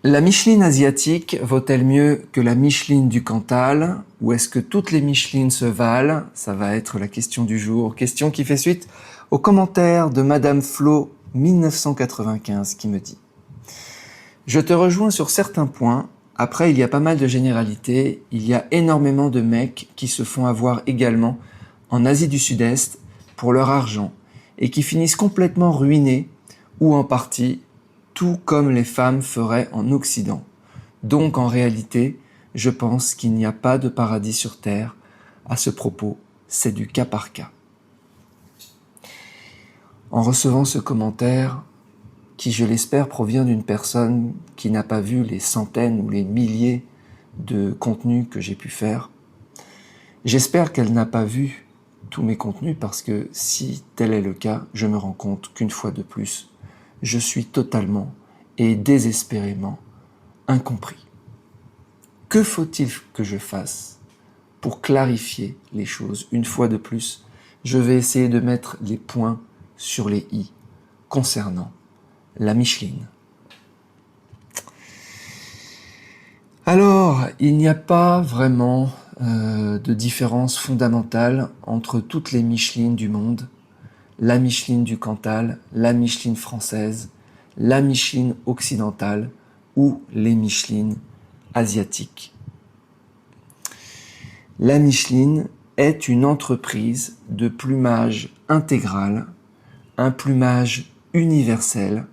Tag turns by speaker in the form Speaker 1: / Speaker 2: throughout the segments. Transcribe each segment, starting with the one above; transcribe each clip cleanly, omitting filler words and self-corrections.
Speaker 1: La Micheline asiatique vaut-elle mieux que la Micheline du Cantal, ou est-ce que toutes les Michelines se valent? Ça va être la question du jour. Question qui fait suite aux commentaires de Madame Flo 1995 qui me dit: je te rejoins sur certains points. Après, il y a pas mal de généralités. Il y a énormément de mecs qui se font avoir également en Asie du Sud-Est pour leur argent et qui finissent complètement ruinés ou en partie, tout comme les femmes feraient en Occident. Donc en réalité, je pense qu'il n'y a pas de paradis sur Terre. À ce propos, c'est du cas par cas. En recevant ce commentaire, qui je l'espère provient d'une personne qui n'a pas vu les centaines ou les milliers de contenus que j'ai pu faire, j'espère qu'elle n'a pas vu tous mes contenus parce que si tel est le cas, je me rends compte qu'une fois de plus, je suis totalement et désespérément incompris. Que faut-il que je fasse pour clarifier les choses? Une fois de plus, je vais essayer de mettre les points sur les i concernant la Micheline. Alors, il n'y a pas vraiment de différence fondamentale entre toutes les Michelines du monde, la Micheline du Cantal, la Micheline française, la Micheline occidentale ou les Michelines asiatiques. La Micheline est une entreprise de plumage intégral, un plumage universel,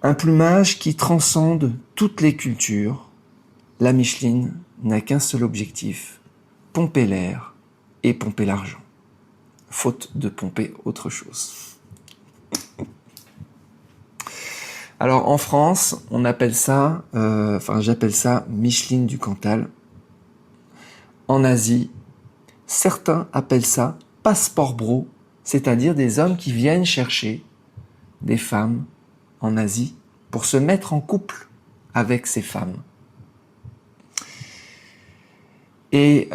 Speaker 1: un plumage qui transcende toutes les cultures. La Micheline n'a qu'un seul objectif: pomper l'air et pomper l'argent, faute de pomper autre chose. Alors en France, on appelle ça, j'appelle ça Micheline du Cantal. En Asie, certains appellent ça passeport bro, c'est-à-dire des hommes qui viennent chercher des femmes en Asie pour se mettre en couple avec ces femmes. Et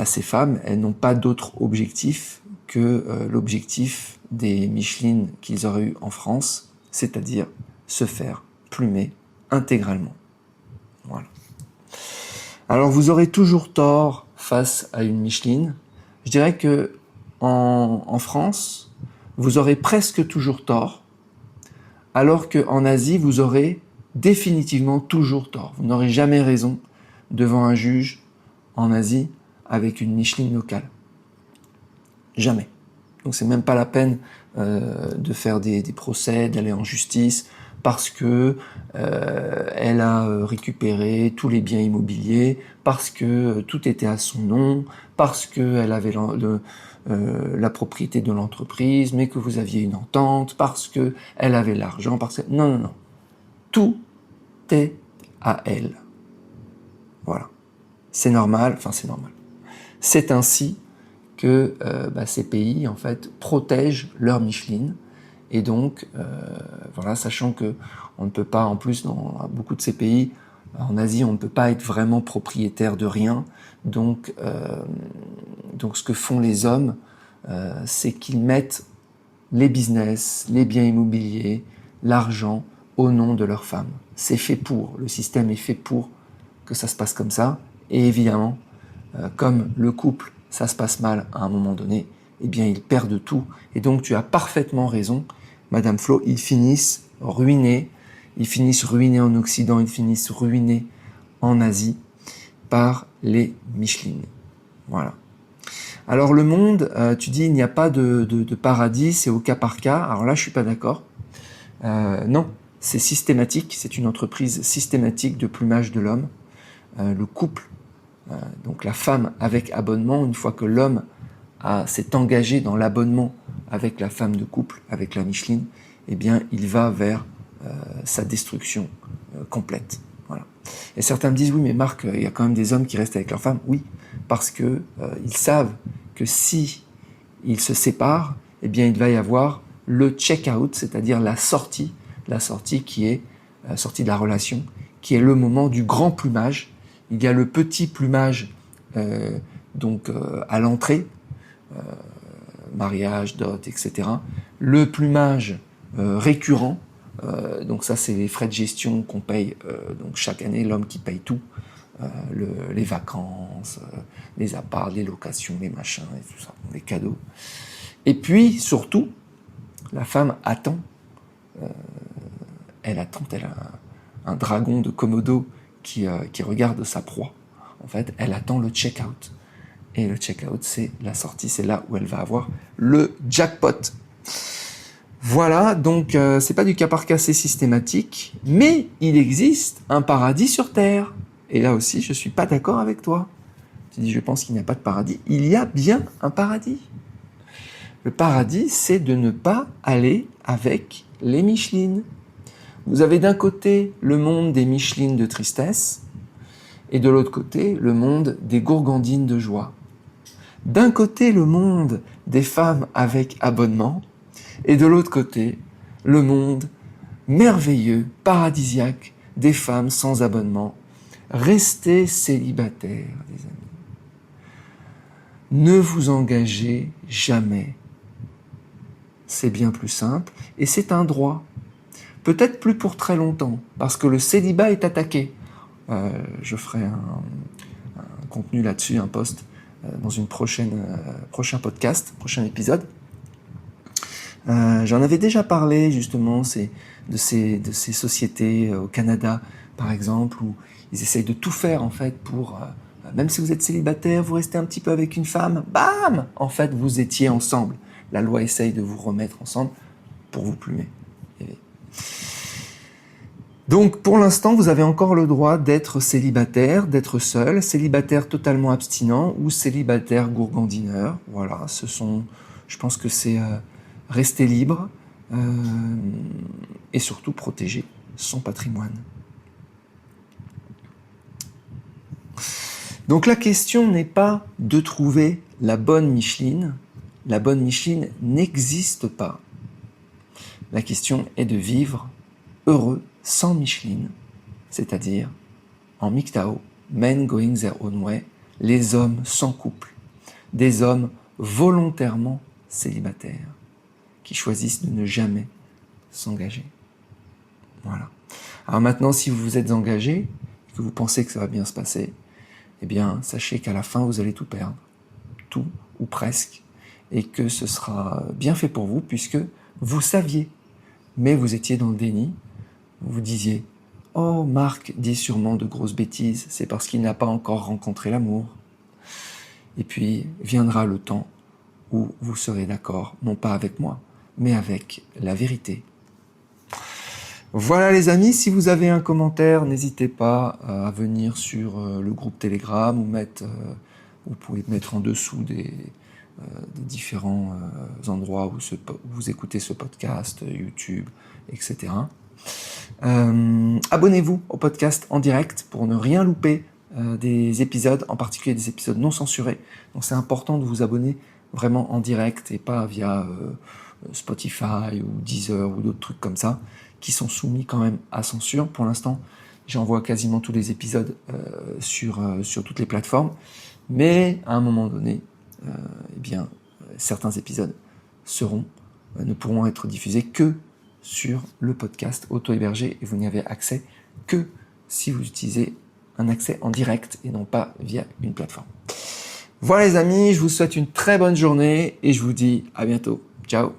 Speaker 1: ces femmes, elles n'ont pas d'autre objectif que l'objectif des Michelines qu'ils auraient eu en France, c'est-à-dire se faire plumer intégralement. Voilà. Alors vous aurez toujours tort face à une Micheline. Je dirais que en France, vous aurez presque toujours tort, alors qu'en Asie, vous aurez définitivement toujours tort. Vous n'aurez jamais raison devant un juge en Asie avec une Micheline locale. Jamais. Donc c'est même pas la peine de faire des procès, d'aller en justice, parce que elle a récupéré tous les biens immobiliers, parce que tout était à son nom, parce qu'elle avait la propriété de l'entreprise, mais que vous aviez une entente, parce que elle avait l'argent, parce que... Non. Tout est à elle. Voilà. C'est normal. C'est ainsi que ces pays, en fait, protègent leur Micheline. Et donc, sachant que on ne peut pas, en plus, dans beaucoup de ces pays, en Asie, on ne peut pas être vraiment propriétaire de rien. Donc ce que font les hommes, c'est qu'ils mettent les business, les biens immobiliers, l'argent au nom de leurs femmes. C'est fait pour, le système est fait pour que ça se passe comme ça. Et évidemment, comme le couple, ça se passe mal à un moment donné, eh bien ils perdent tout. Et donc tu as parfaitement raison, Madame Flo, ils finissent ruinés en Occident, ils finissent ruinés en Asie par les Michelines. Voilà. Alors le monde, tu dis il n'y a pas de paradis, c'est au cas par cas. Alors là je suis pas d'accord. Non, c'est systématique, c'est une entreprise systématique de plumage de l'homme. Le couple, donc la femme avec abonnement, une fois que l'homme s'est engagé dans l'abonnement avec la femme de couple, avec la Micheline, eh bien il va vers sa destruction complète. Voilà. Et certains me disent oui mais Marc, il y a quand même des hommes qui restent avec leur femme. Oui, parce que ils savent que si ils se séparent, eh bien il va y avoir le check-out, c'est-à-dire la sortie qui est sortie de la relation, qui est le moment du grand plumage. Il y a le petit plumage à l'entrée, mariage, dot, etc. Le plumage récurrent Donc ça, c'est les frais de gestion qu'on paye donc chaque année, l'homme qui paye tout. Les vacances, les apparts, les locations, les machins, et tout ça, les cadeaux. Et puis, surtout, la femme attend. Elle a un dragon de Komodo qui regarde sa proie. En fait, elle attend le check-out. Et le check-out, c'est la sortie, c'est là où elle va avoir le jackpot. Voilà, donc c'est pas du cas par cas, c'est systématique, mais il existe un paradis sur Terre. Et là aussi, je suis pas d'accord avec toi. Tu dis, je pense qu'il n'y a pas de paradis. Il y a bien un paradis. Le paradis, c'est de ne pas aller avec les Michelines. Vous avez d'un côté le monde des Michelines de tristesse, et de l'autre côté, le monde des gourgandines de joie. D'un côté, le monde des femmes avec abonnement, et de l'autre côté, le monde merveilleux, paradisiaque, des femmes sans abonnement. Restez célibataires, les amis. Ne vous engagez jamais. C'est bien plus simple, et c'est un droit. Peut-être plus pour très longtemps, parce que le célibat est attaqué. Je ferai un contenu là-dessus, un post dans une prochain podcast, prochain épisode. J'en avais déjà parlé justement de ces sociétés au Canada, par exemple, où ils essayent de tout faire en fait pour, même si vous êtes célibataire, vous restez un petit peu avec une femme, bam, en fait vous étiez ensemble. La loi essaye de vous remettre ensemble pour vous plumer. Donc pour l'instant, vous avez encore le droit d'être célibataire, d'être seul, célibataire totalement abstinent ou célibataire gourgandineur. Voilà, je pense que c'est rester libre et surtout protéger son patrimoine. Donc la question n'est pas de trouver la bonne Micheline. La bonne Micheline n'existe pas. La question est de vivre heureux sans Micheline, c'est-à-dire en MGTOW, men going their own way, les hommes sans couple, des hommes volontairement célibataires, qui choisissent de ne jamais s'engager. Voilà. Alors maintenant, si vous vous êtes engagé, et que vous pensez que ça va bien se passer, eh bien, sachez qu'à la fin, vous allez tout perdre. Tout, ou presque. Et que ce sera bien fait pour vous, puisque vous saviez, mais vous étiez dans le déni. Vous vous disiez, oh, Marc dit sûrement de grosses bêtises, c'est parce qu'il n'a pas encore rencontré l'amour. Et puis, viendra le temps où vous serez d'accord, non pas avec moi, mais avec la vérité. Voilà les amis, si vous avez un commentaire, n'hésitez pas à venir sur le groupe Telegram ou vous pouvez mettre en dessous des différents endroits où vous écoutez ce podcast, YouTube, etc. Abonnez-vous au podcast en direct pour ne rien louper des épisodes, en particulier des épisodes non censurés. Donc c'est important de vous abonner vraiment en direct et pas via Spotify ou Deezer ou d'autres trucs comme ça qui sont soumis quand même à censure. Pour l'instant, j'envoie quasiment tous les épisodes sur toutes les plateformes, mais à un moment donné, certains épisodes ne pourront être diffusés que sur le podcast auto-hébergé et vous n'y avez accès que si vous utilisez un accès en direct et non pas via une plateforme. Voilà les amis, je vous souhaite une très bonne journée et je vous dis à bientôt. Ciao.